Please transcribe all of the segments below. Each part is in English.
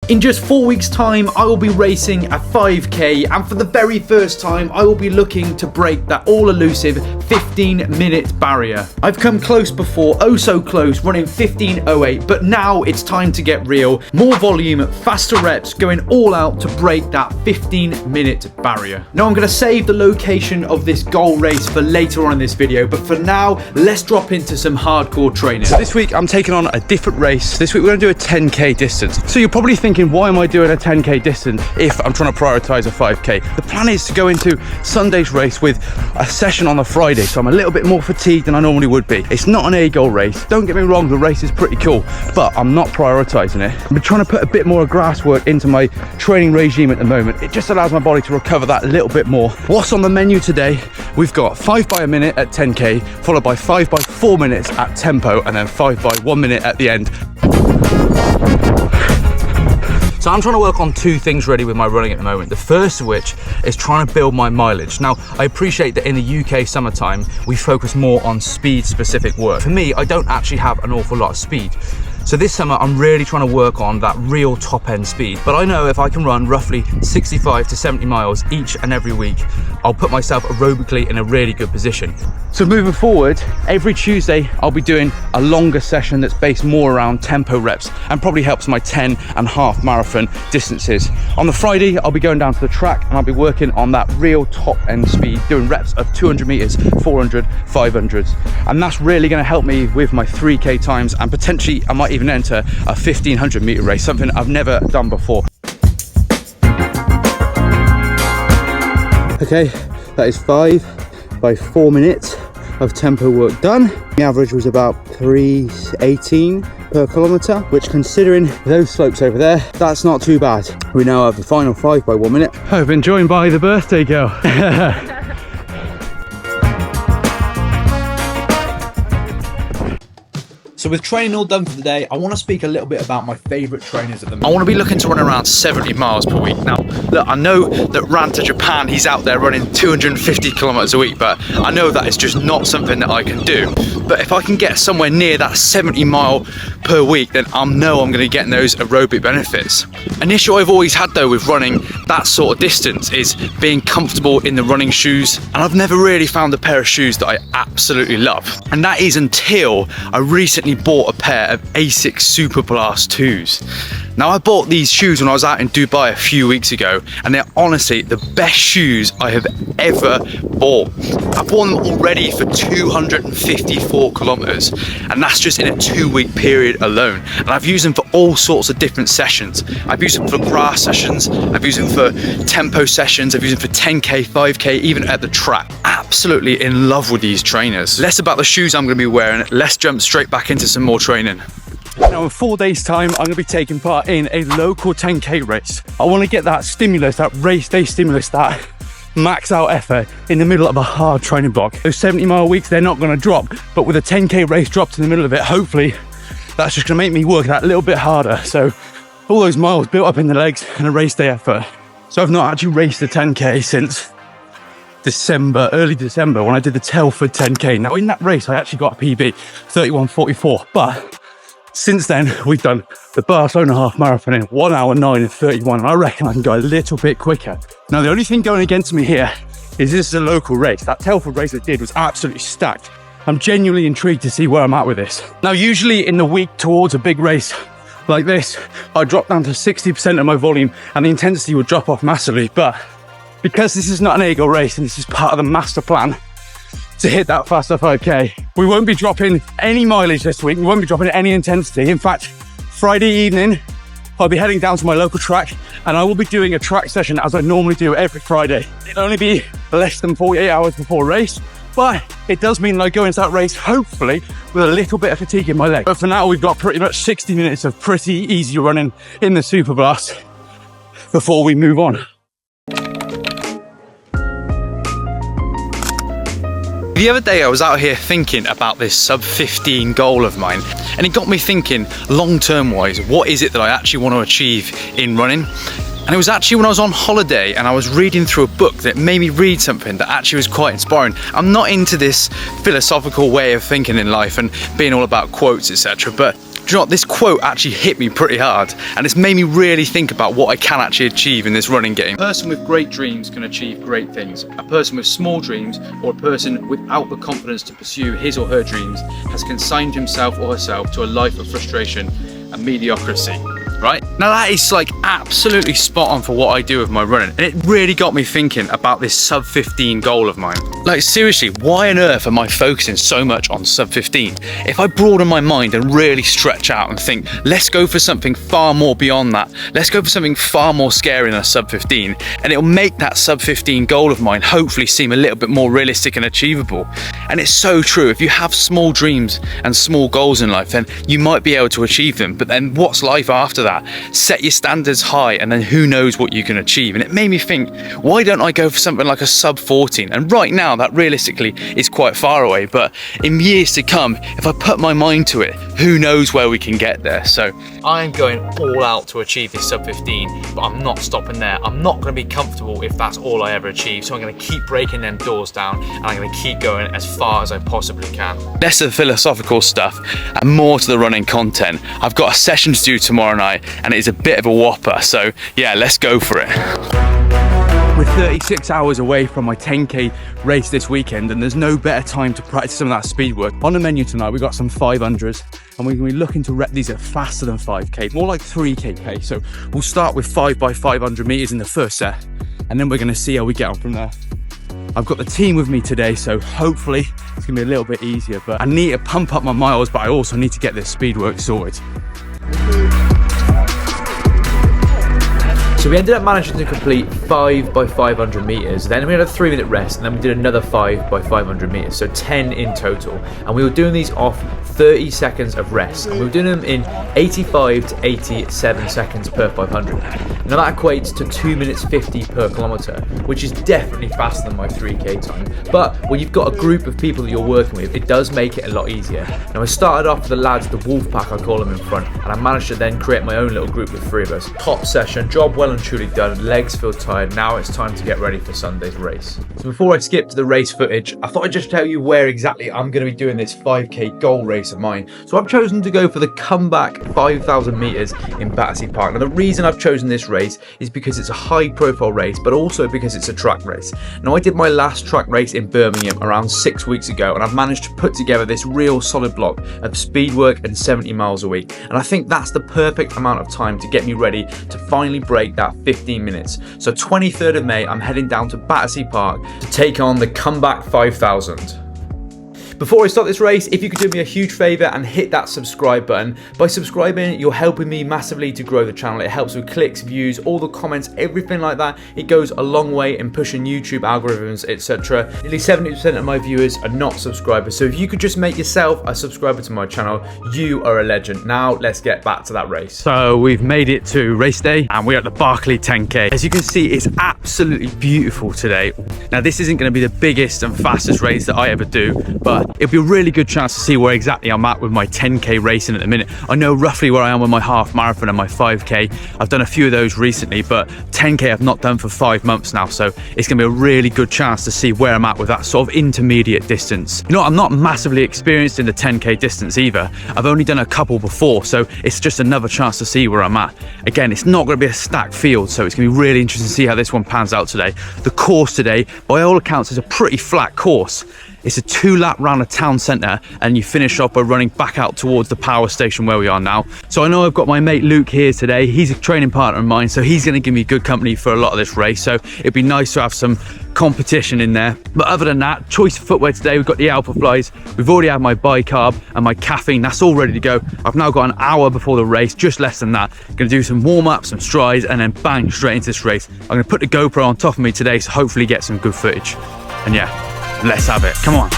In just 4 weeks' time, I will be racing a 5K, and for the very first time, I will be looking to break that all-elusive 15-minute barrier. I've come close before, oh so close, running 15:08, but now it's time to get real. More volume, faster reps, going all out to break that 15-minute barrier. Now I'm going to save the location of this goal race for later on in this video, but for now, let's drop into some hardcore training. So this week I'm taking on a different race. This week we're going to do a 10K distance. So you're probably thinking, why am I doing a 10K distance if I'm trying to prioritize a 5K? The plan is to go into Sunday's race with a session on the Friday, so I'm a little bit more fatigued than I normally would be. It's not an A goal race. Don't get me wrong, the race is pretty cool, but I'm not prioritizing it. I've been trying to put a bit more grass work into my training regime at the moment. It just allows my body to recover that a little bit more. What's on the menu today? We've got 5 by a minute at 10K, followed by 5 by 4 minutes at tempo, and then 5 by 1 minute at the end. So I'm trying to work on 2 things really with my running at the moment. The first of which is trying to build my mileage. Now, I appreciate that in the UK summertime, we focus more on speed specific work. For me, I don't actually have an awful lot of speed. So this summer, I'm really trying to work on that real top end speed. But I know if I can run roughly 65 to 70 miles each and every week, I'll put myself aerobically in a really good position. So moving forward, every Tuesday, I'll be doing a longer session that's based more around tempo reps and probably helps my 10 and half marathon distances. On the Friday, I'll be going down to the track and I'll be working on that real top end speed, doing reps of 200 meters, 400, 500s. And that's really going to help me with my 3K times, and potentially I might even enter a 1500 meter race, something I've never done before. Okay, that is 5 by 4 minutes of tempo work done. The average was about 3:18 per kilometer, which, considering those slopes over there, that's not too bad. We now have the final 5 by 1 minute. I've been joined by the birthday girl. So with training all done for the day, I want to speak a little bit about my favourite trainers at the moment. I want to be looking to run around 70 miles per week. Now, look, I know that Ran to Japan, he's out there running 250 kilometers a week, but I know that is just not something that I can do. But if I can get somewhere near that 70 mile per week, then I know I'm going to get those aerobic benefits. An issue I've always had though with running that sort of distance is being comfortable in the running shoes, and I've never really found a pair of shoes that I absolutely love. And that is until I recently bought a pair of Asics Superblast 2s. Now, I bought these shoes when I was out in Dubai a few weeks ago, and they're honestly the best shoes I have ever bought. I've worn them already for 254 kilometers, and that's just in a 2-week period alone. And I've used them for all sorts of different sessions. I've used them for grass sessions, I've used them for tempo sessions, I've used them for 10K, 5K, even at the track. Absolutely in love with these trainers. Less about the shoes I'm going to be wearing, let's jump straight back into some more training. Now, in 4 days' time, I'm going to be taking part in a local 10K race. I want to get that stimulus, that race day stimulus, that max out effort in the middle of a hard training block. Those 70 mile weeks, they're not going to drop, but with a 10K race dropped in the middle of it, hopefully that's just going to make me work that little bit harder. So all those miles built up in the legs and a race day effort. So I've not actually raced a 10K since December, early December, when I did the Telford 10K. Now in that race, I actually got a PB, 31:44, but since then, we've done the Barcelona half marathon in 1 hour 9 and 31, and I reckon I can go a little bit quicker. Now, the only thing going against me here is this is a local race. That Telford race I did was absolutely stacked. I'm genuinely intrigued to see where I'm at with this. Now, usually in the week towards a big race like this, I drop down to 60% of my volume and the intensity would drop off massively. But because this is not an A-goal race and this is part of the master plan to hit that faster 5K, we won't be dropping any mileage this week. We won't be dropping any intensity. In fact, Friday evening, I'll be heading down to my local track and I will be doing a track session as I normally do every Friday. It'll only be less than 48 hours before race, but it does mean that I go into that race, hopefully, with a little bit of fatigue in my leg. But for now, we've got pretty much 60 minutes of pretty easy running in the Superblast before we move on. The other day I was out here thinking about this sub 15 goal of mine, and it got me thinking long-term wise, what is it that I actually want to achieve in running? And it was actually when I was on holiday and I was reading through a book that made me read something that actually was quite inspiring. I'm not into this philosophical way of thinking in life and being all about quotes, etc., but you know what, this quote actually hit me pretty hard, and it's made me really think about what I can actually achieve in this running game. A person with great dreams can achieve great things. A person with small dreams, or a person without the confidence to pursue his or her dreams, has consigned himself or herself to a life of frustration and mediocrity. Right? Now that is like absolutely spot on for what I do with my running, and it really got me thinking about this sub 15 goal of mine. Like seriously, why on earth am I focusing so much on sub 15? If I broaden my mind and really stretch out and think, let's go for something far more beyond that, let's go for something far more scary than a sub 15, and it'll make that sub 15 goal of mine hopefully seem a little bit more realistic and achievable. And it's so true, if you have small dreams and small goals in life, then you might be able to achieve them, but then what's life after that? Set your standards high, and then who knows what you can achieve. And it made me think, why don't I go for something like a sub 14? And right now that realistically is quite far away, but in years to come, if I put my mind to it, who knows where we can get there. So I'm going all out to achieve this sub 15, but I'm not stopping there. I'm not going to be comfortable if that's all I ever achieve, so I'm going to keep breaking them doors down, and I'm going to keep going as far as I possibly can. Less of the philosophical stuff and more to the running content. I've got a session to do tomorrow night, and it's a bit of a whopper, so yeah, let's go for it. We're 36 hours away from my 10k race this weekend, and there's no better time to practice some of that speed work. On the menu tonight, we've got some 500s, and we're going to be looking to rep these at faster than 5k, more like 3k pace. So we'll start with 5 by 500 meters in the first set, and then we're going to see how we get on from there. I've got the team with me today, so hopefully it's going to be a little bit easier, but I need to pump up my miles, but I also need to get this speed work sorted. So we ended up managing to complete 5 by 500 meters. Then we had a 3-minute rest, and then we did another 5 by 500 meters, so 10 in total. And we were doing these off 30 seconds of rest, and we were doing them in 85 to 87 seconds per 500. Now that equates to 2 minutes 50 per kilometer, which is definitely faster than my 3k time. But when you've got a group of people that you're working with, it does make it a lot easier. Now I started off with the lads, the wolf pack I call them, in front, and I managed to then create my own little group with 3 of us. Top session, job well and truly done, legs feel tired. Now it's time to get ready for Sunday's race. So before I skip to the race footage, I thought I'd just tell you where exactly I'm going to be doing this 5k goal race of mine. So I've chosen to go for the comeback 5,000 meters in Battersea Park. Now the reason I've chosen this race is because it's a high profile race, but also because it's a track race. Now I did my last track race in Birmingham around 6 weeks ago, and I've managed to put together this real solid block of speed work and 70 miles a week. And I think that's the perfect amount of time to get me ready to finally break that 15 minutes. So 23rd of May, I'm heading down to Battersea Park to take on the comeback 5,000. Before I start this race, if you could do me a huge favour and hit that subscribe button. By subscribing, you're helping me massively to grow the channel. It helps with clicks, views, all the comments, everything like that. It goes a long way in pushing YouTube algorithms, etc. Nearly 70% of my viewers are not subscribers, so if you could just make yourself a subscriber to my channel, you are a legend. Now let's get back to that race. So we've made it to race day, and we're at the Barclay 10k. As you can see, it's absolutely beautiful today. Now this isn't going to be the biggest and fastest race that I ever do, but it'll be a really good chance to see where exactly I'm at with my 10k racing at the minute. I know roughly where I am with my half marathon and my 5k. I've done a few of those recently, but 10k I've not done for 5 months now, so it's going to be a really good chance to see where I'm at with that sort of intermediate distance. You know, I'm not massively experienced in the 10k distance either. I've only done a couple before, so it's just another chance to see where I'm at. Again, it's not going to be a stacked field, so it's going to be really interesting to see how this one pans out today. The course today, by all accounts, is a pretty flat course. It's a 2-lap round the town centre, and you finish off by running back out towards the power station where we are now. So I know I've got my mate Luke here today. He's a training partner of mine, so he's going to give me good company for a lot of this race. So it'd be nice to have some competition in there. But other than that, choice of footwear today, we've got the Alphaflys. We've already had my bicarb and my caffeine. That's all ready to go. I've now got an hour before the race, just less than that. Going to do some warm-up, some strides, and then bang, straight into this race. I'm going to put the GoPro on top of me today, so hopefully get some good footage. And yeah, let's have it. Come on.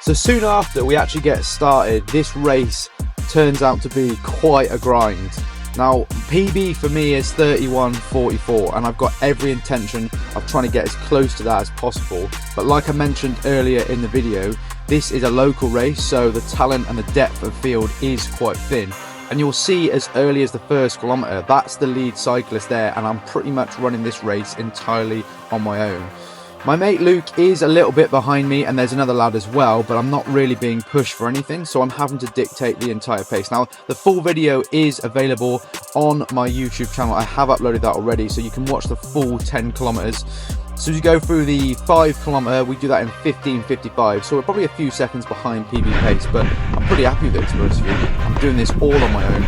So soon after we actually get started, this race turns out to be quite a grind. Now, PB for me is 31:44, and I've got every intention of trying to get as close to that as possible. But like I mentioned earlier in the video, this is a local race, so the talent and the depth of field is quite thin. And you'll see as early as the first kilometre, that's the lead cyclist there, and I'm pretty much running this race entirely on my own. My mate Luke is a little bit behind me, and there's another lad as well, but I'm not really being pushed for anything, so I'm having to dictate the entire pace. Now, the full video is available on my YouTube channel. I have uploaded that already, so you can watch the full 10 kilometers. So as you go through the 5 kilometer, we do that in 15:55, so we're probably a few seconds behind PB pace, but I'm pretty happy with it, to be honest with you. I'm doing this all on my own.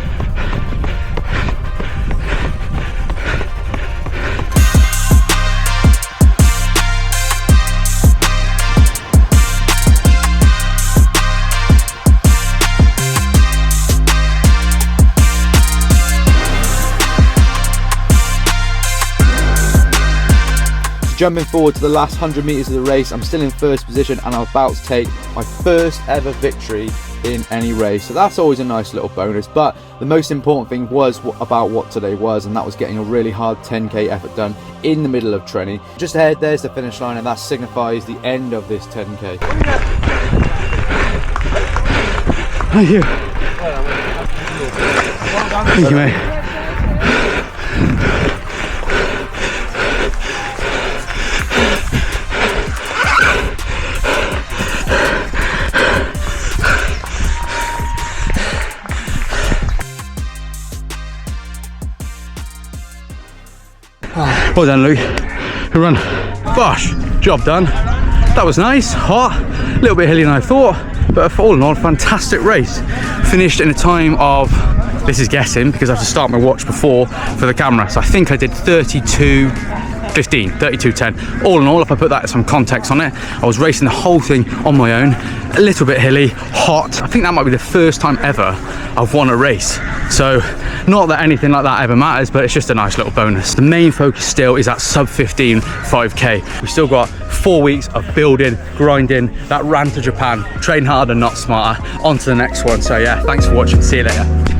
Jumping forward to the last 100 meters of the race, I'm still in first position and I'm about to take my first ever victory in any race. So that's always a nice little bonus. But the most important thing was about what today was, and that was getting a really hard 10k effort done in the middle of training. Just ahead there's the finish line, and that signifies the end of this 10k. Thank you. Thank you, mate. Well done, Luke. Good run. Bosh, job done. That was nice, hot, a little bit hilly than I thought, but all in all, fantastic race. Finished in a time of, this is guessing because I have to start my watch before for the camera, so I think I did 32:15, 32:10. All in all, if I put that some context on it, I was racing the whole thing on my own, a little bit hilly, hot. I think that might be the first time ever I've won a race. So not that anything like that ever matters, but it's just a nice little bonus. The main focus still is that sub 15 5k. We've still got 4 weeks of building, grinding, that Ran to Japan, train harder, not smarter, on to the next one. So yeah, thanks for watching, see you later.